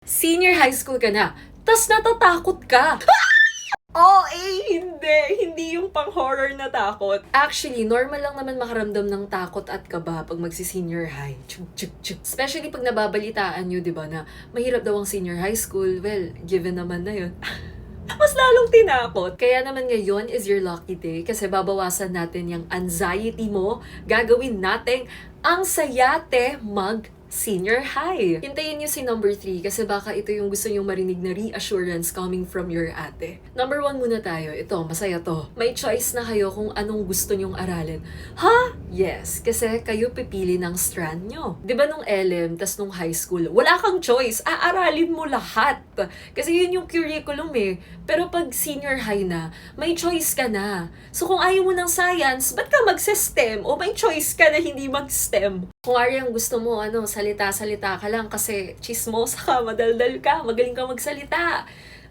Senior high school ka na, tas natatakot ka. Oh, hindi. Hindi yung pang-horror na takot. Actually, normal lang naman makaramdam ng takot at kaba pag magsi-senior high. Chuk, chuk, chuk. Especially pag nababalitaan nyo, di ba, na mahirap daw ang senior high school. Well, given naman na yun. Mas lalong tinakot. Kaya naman ngayon is your lucky day kasi babawasan natin yung anxiety mo. Gagawin natin ang sayate mag-senior high. Hintayin niyo si number 3 kasi baka ito yung gusto niyong marinig na reassurance coming from your ate. Number 1 muna tayo. Ito, masaya to. May choice na kayo kung anong gusto niyong aralin. Ha? Yes, kasi kayo pipili ng strand nyo. Di ba nung LM, tas nung high school, wala kang choice. Aaralin mo lahat. Kasi yun yung curriculum eh. Pero pag senior high na, may choice ka na. So kung ayaw mo ng science, ba't ka mag-STEM? O may choice ka na hindi mag-STEM? Kung ang gusto mo, salita-salita ka lang kasi chismosa ka, madaldal ka, magaling ka magsalita.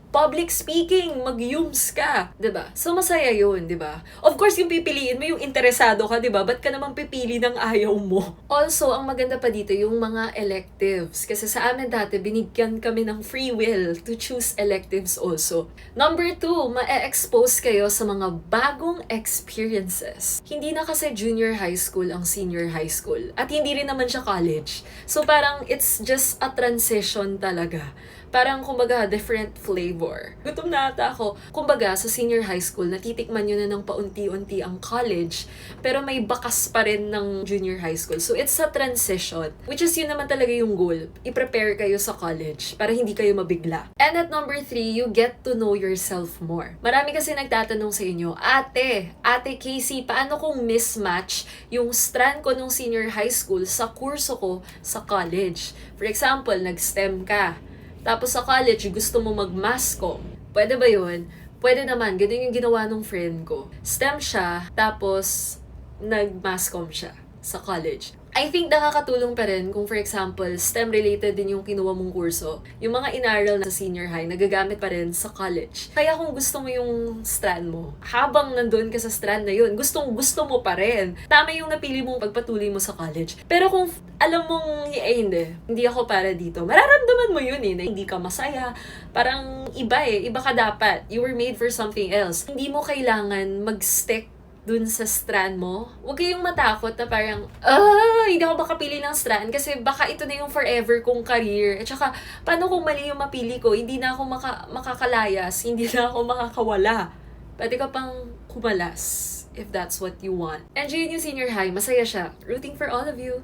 Public speaking, mag-yums ka, 'di ba? So masaya 'yun, 'di ba? Of course, yung pipiliin mo yung interesado ka, 'di ba? Ba't ka naman pipili ng ayaw mo? Also, ang maganda pa dito yung mga electives kasi sa amin dati binigyan kami ng free will to choose electives also. Number 2, ma-expose kayo sa mga bagong experiences. Hindi na kasi junior high school ang senior high school at hindi rin naman siya college. So parang it's just a transition talaga. Parang, kumbaga, different flavor. Gutom na ata ako. Kumbaga, sa senior high school, natitikman nyo na ng paunti-unti ang college, pero may bakas pa rin ng junior high school. So, it's a transition, which is yun naman talaga yung goal. I-prepare kayo sa college para hindi kayo mabigla. And at number 3, you get to know yourself more. Marami kasi nagtatanong sa inyo, Ate Casey, paano kung mismatch yung strand ko nung senior high school sa kurso ko sa college? For example, nag-STEM ka. Tapos sa college, gusto mo mag-mass comm. Pwede ba yun? Pwede naman. Ganun yung ginawa ng friend ko. STEM siya, tapos nag-mass comm siya sa college. I think nakakatulong pa rin kung for example, STEM-related din yung kinuha mong kurso. Yung mga inaral na sa senior high, nagagamit pa rin sa college. Kaya kung gusto mo yung strand mo, habang nandun ka sa strand na yun, gusto mo pa rin. Tama yung napili mong pagpatuloy mo sa college. Pero kung alam mong, hindi ako para dito, mararamdaman mo yun na hindi ka masaya. Parang iba iba ka dapat. You were made for something else. Hindi mo kailangan mag-stick dun sa strand mo. Huwag kayong matakot na parang, hindi ako makapili ng strand kasi baka ito na yung forever kong career. At saka, paano kung mali yung mapili ko? Hindi na ako makakalayas, hindi na ako makakawala. Pwede ka pang kumalas if that's what you want. Enjoy yung senior high. Masaya siya. Rooting for all of you.